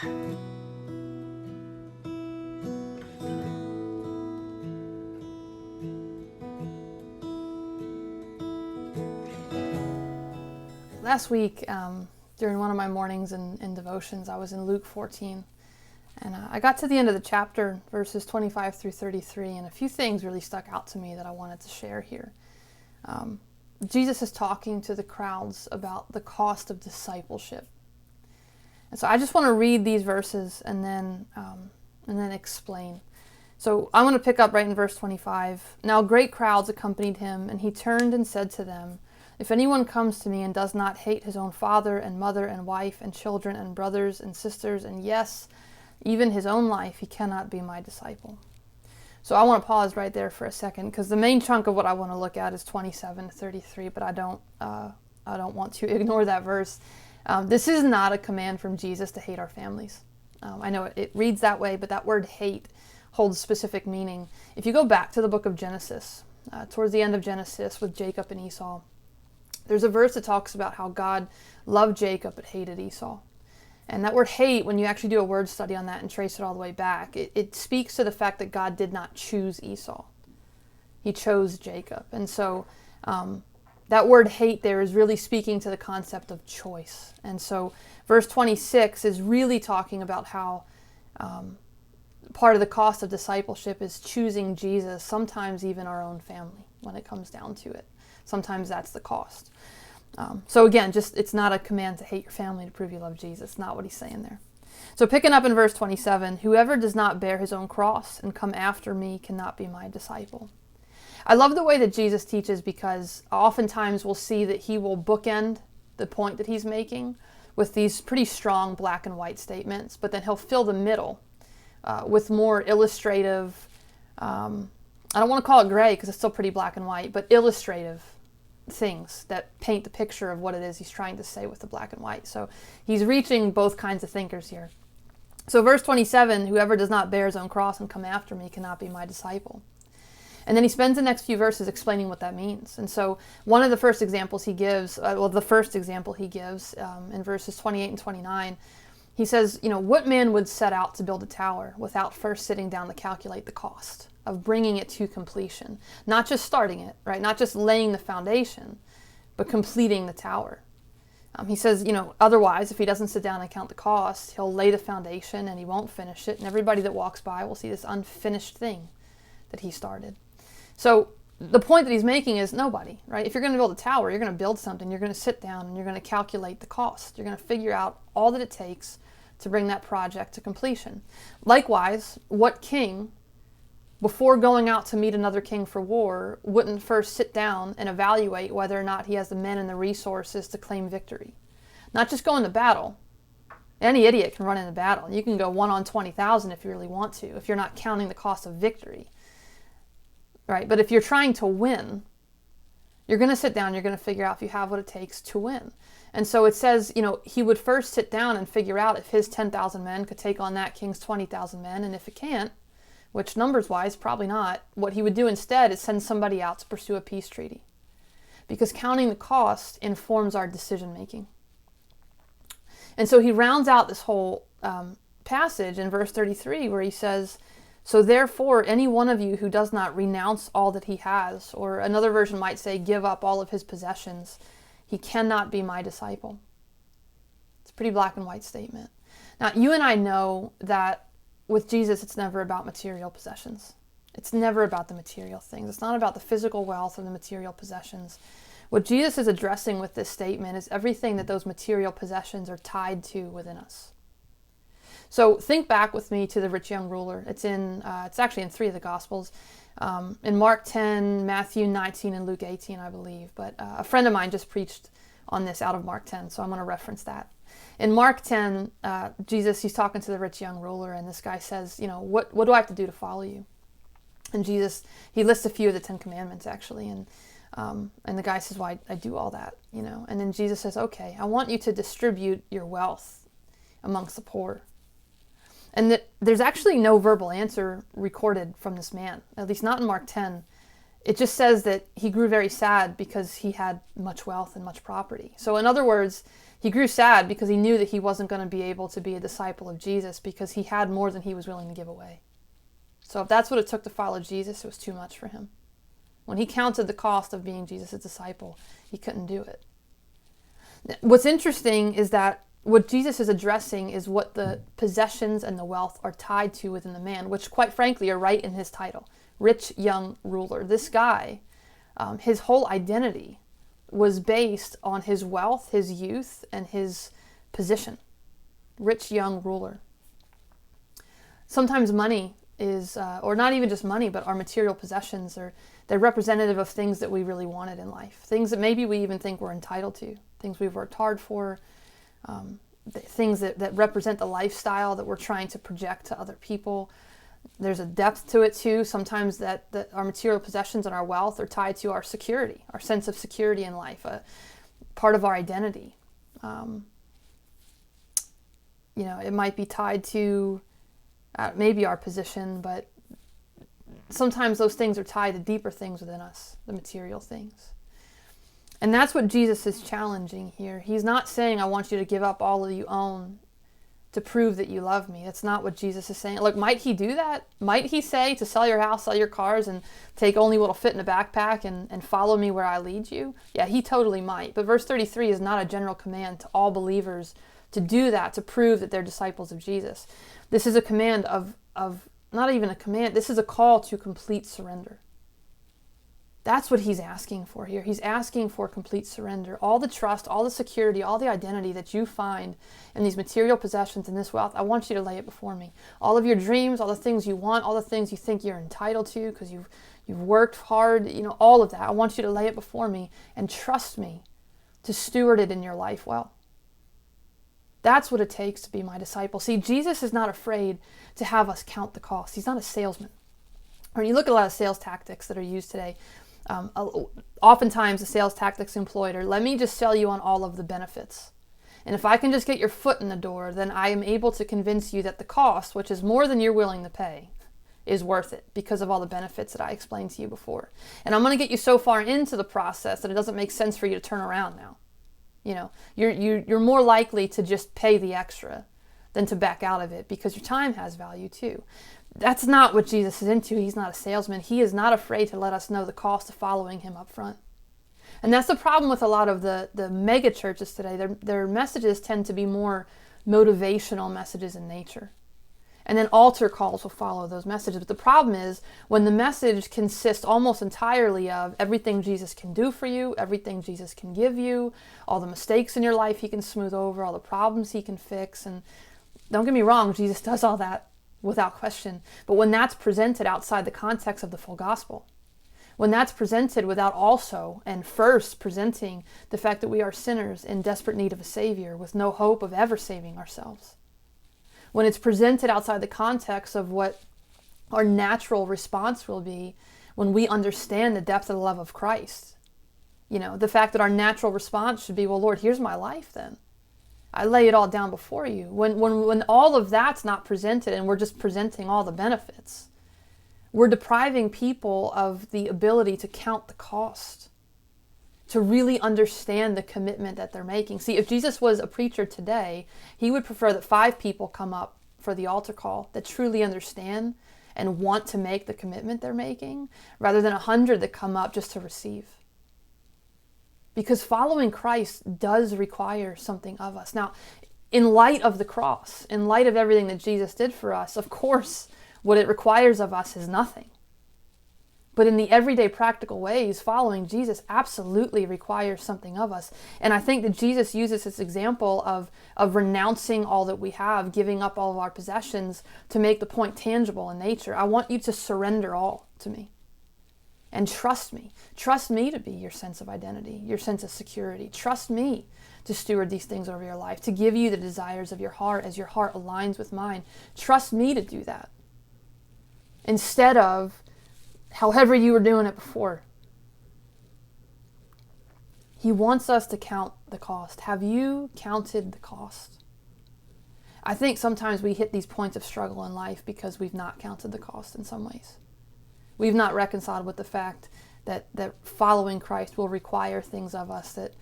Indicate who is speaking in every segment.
Speaker 1: Last week, during one of my mornings in devotions, I was in Luke 14, and I got to the end of the chapter, verses 25 through 33, and a few things really stuck out to me that I wanted to share here. Jesus is talking to the crowds about the cost of discipleship. And so I just want to read these verses and then explain. So I want to pick up right in verse 25. Now great crowds accompanied him, and he turned and said to them, "If anyone comes to me and does not hate his own father and mother and wife and children and brothers and sisters, and yes, even his own life, he cannot be my disciple." So I want to pause right there for a second, because the main chunk of what I want to look at is 27 to 33, but I don't want to ignore that verse. This is not a command from Jesus to hate our families. I know it reads that way, but that word hate holds specific meaning. If you go back to the book of Genesis, towards the end of Genesis with Jacob and Esau, there's a verse that talks about how God loved Jacob but hated Esau. And that word hate, when you actually do a word study on that and trace it all the way back, it speaks to the fact that God did not choose Esau. He chose Jacob. And so that word hate there is really speaking to the concept of choice. And so verse 26 is really talking about how part of the cost of discipleship is choosing Jesus, sometimes even our own family, when it comes down to it. Sometimes that's the cost. So again, it's not a command to hate your family to prove you love Jesus. Not what he's saying there. So picking up in verse 27, whoever does not bear his own cross and come after me cannot be my disciple. I love the way that Jesus teaches, because oftentimes we'll see that he will bookend the point that he's making with these pretty strong black and white statements, but then he'll fill the middle with more illustrative, I don't want to call it gray because it's still pretty black and white, but illustrative things that paint the picture of what it is he's trying to say with the black and white. So he's reaching both kinds of thinkers here. So verse 27, whoever does not bear his own cross and come after me cannot be my disciple. And then he spends the next few verses explaining what that means. And so one of the first examples he gives, the first example he gives in verses 28 and 29, he says, what man would set out to build a tower without first sitting down to calculate the cost of bringing it to completion? Not just starting it, right? Not just laying the foundation, but completing the tower. He says, otherwise, if he doesn't sit down and count the cost, he'll lay the foundation and he won't finish it. And everybody that walks by will see this unfinished thing that he started. So the point that he's making is nobody, right? If you're going to build a tower, you're going to build something, you're going to sit down and you're going to calculate the cost. You're going to figure out all that it takes to bring that project to completion. Likewise, what king, before going out to meet another king for war, wouldn't first sit down and evaluate whether or not he has the men and the resources to claim victory? Not just go into battle. Any idiot can run into battle. You can go 1 on 20,000 if you really want to, if you're not counting the cost of victory. Right? But if you're trying to win, you're going to sit down, you're going to figure out if you have what it takes to win. And so it says, he would first sit down and figure out if his 10,000 men could take on that king's 20,000 men. And if it can't, which numbers-wise, probably not, what he would do instead is send somebody out to pursue a peace treaty. Because counting the cost informs our decision-making. And so he rounds out this whole passage in verse 33 where he says, so therefore, any one of you who does not renounce all that he has, or another version might say, give up all of his possessions, he cannot be my disciple. It's a pretty black and white statement. Now, you and I know that with Jesus, it's never about material possessions. It's never about the material things. It's not about the physical wealth or the material possessions. What Jesus is addressing with this statement is everything that those material possessions are tied to within us. So think back with me to the rich young ruler. It's actually in 3 of the Gospels. In Mark 10, Matthew 19, and Luke 18, I believe. But a friend of mine just preached on this out of Mark 10, so I'm going to reference that. In Mark 10, Jesus, he's talking to the rich young ruler, and this guy says, what do I have to do to follow you? And Jesus, he lists a few of the 10 Commandments, actually, and the guy says, well, I do all that, And then Jesus says, okay, I want you to distribute your wealth amongst the poor. And there's actually no verbal answer recorded from this man, at least not in Mark 10. It just says that he grew very sad because he had much wealth and much property. So in other words, He grew sad because he knew that he wasn't going to be able to be a disciple of Jesus because he had more than he was willing to give away. So if that's what it took to follow Jesus, it was too much for him. When he counted the cost of being Jesus' disciple, he couldn't do it. What's interesting is that what Jesus is addressing is what the possessions and the wealth are tied to within the man, which quite frankly are right in his title, rich young ruler. This guy, his whole identity was based on his wealth, his youth, and his position. Rich young ruler. Sometimes money is, or not even just money, but our material possessions, they're representative of things that we really wanted in life. Things that maybe we even think we're entitled to. Things we've worked hard for. Things that represent the lifestyle that we're trying to project to other people. There's a depth to it too. Sometimes that our material possessions and our wealth are tied to our security, our sense of security in life, a part of our identity. It might be tied to maybe our position, but sometimes those things are tied to deeper things within us, the material things. And that's what Jesus is challenging here. He's not saying, I want you to give up all that you own to prove that you love me. That's not what Jesus is saying. Look, might he do that? Might he say to sell your house, sell your cars, and take only what'll fit in a backpack and follow me where I lead you? Yeah, he totally might. But verse 33 is not a general command to all believers to do that, to prove that they're disciples of Jesus. This is a command of not even a command, this is a call to complete surrender. That's what he's asking for here. He's asking for complete surrender. All the trust, all the security, all the identity that you find in these material possessions and this wealth, I want you to lay it before me. All of your dreams, all the things you want, all the things you think you're entitled to because you've worked hard, all of that. I want you to lay it before me and trust me to steward it in your life well. That's what it takes to be my disciple. See, Jesus is not afraid to have us count the cost. He's not a salesman. When you look at a lot of sales tactics that are used today, oftentimes the sales tactics employed are, let me just sell you on all of the benefits. And if I can just get your foot in the door, then I am able to convince you that the cost, which is more than you're willing to pay, is worth it because of all the benefits that I explained to you before. And I'm going to get you so far into the process that it doesn't make sense for you to turn around now. You're more likely to just pay the extra than to back out of it because your time has value too. That's not what Jesus is into. He's not a salesman. He is not afraid to let us know the cost of following him up front. And that's the problem with a lot of the mega churches today. Their messages tend to be more motivational messages in nature. And then altar calls will follow those messages. But the problem is when the message consists almost entirely of everything Jesus can do for you, everything Jesus can give you, all the mistakes in your life he can smooth over, all the problems he can fix. And don't get me wrong, Jesus does all that without question. But when that's presented outside the context of the full gospel, when that's presented without also and first presenting the fact that we are sinners in desperate need of a Savior with no hope of ever saving ourselves, when it's presented outside the context of what our natural response will be when we understand the depth of the love of Christ, the fact that our natural response should be, well, Lord, here's my life then. I lay it all down before you. When all of that's not presented and we're just presenting all the benefits, we're depriving people of the ability to count the cost, to really understand the commitment that they're making. See, if Jesus was a preacher today, he would prefer that 5 people come up for the altar call that truly understand and want to make the commitment they're making, rather than 100 that come up just to receive. Because following Christ does require something of us. Now, in light of the cross, in light of everything that Jesus did for us, of course, what it requires of us is nothing. But in the everyday practical ways, following Jesus absolutely requires something of us. And I think that Jesus uses this example of renouncing all that we have, giving up all of our possessions to make the point tangible in nature. I want you to surrender all to me. And trust me. Trust me to be your sense of identity, your sense of security. Trust me to steward these things over your life, to give you the desires of your heart as your heart aligns with mine. Trust me to do that. Instead of however you were doing it before. He wants us to count the cost. Have you counted the cost? I think sometimes we hit these points of struggle in life because we've not counted the cost in some ways. We've not reconciled with the fact that following Christ will require things of us that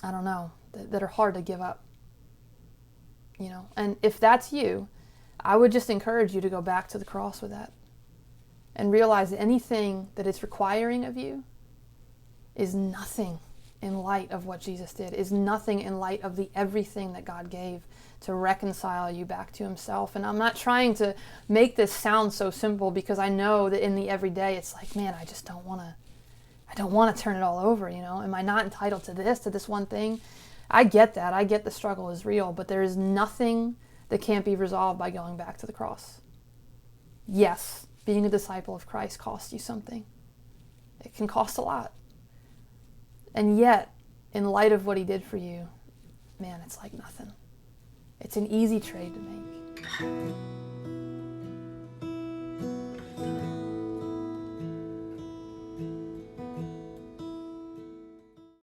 Speaker 1: I don't know, that are hard to give up. And if that's you, I would just encourage you to go back to the cross with that and realize that anything that it's requiring of you is nothing in light of what Jesus did, is nothing in light of the everything that God gave to reconcile you back to himself. And I'm not trying to make this sound so simple, because I know that in the everyday it's like, man, I don't want to turn it all over, Am I not entitled to this one thing? I get that. I get the struggle is real, but there is nothing that can't be resolved by going back to the cross. Yes, being a disciple of Christ costs you something. It can cost a lot. And yet, in light of what he did for you, man, it's like nothing. It's an easy trade to make.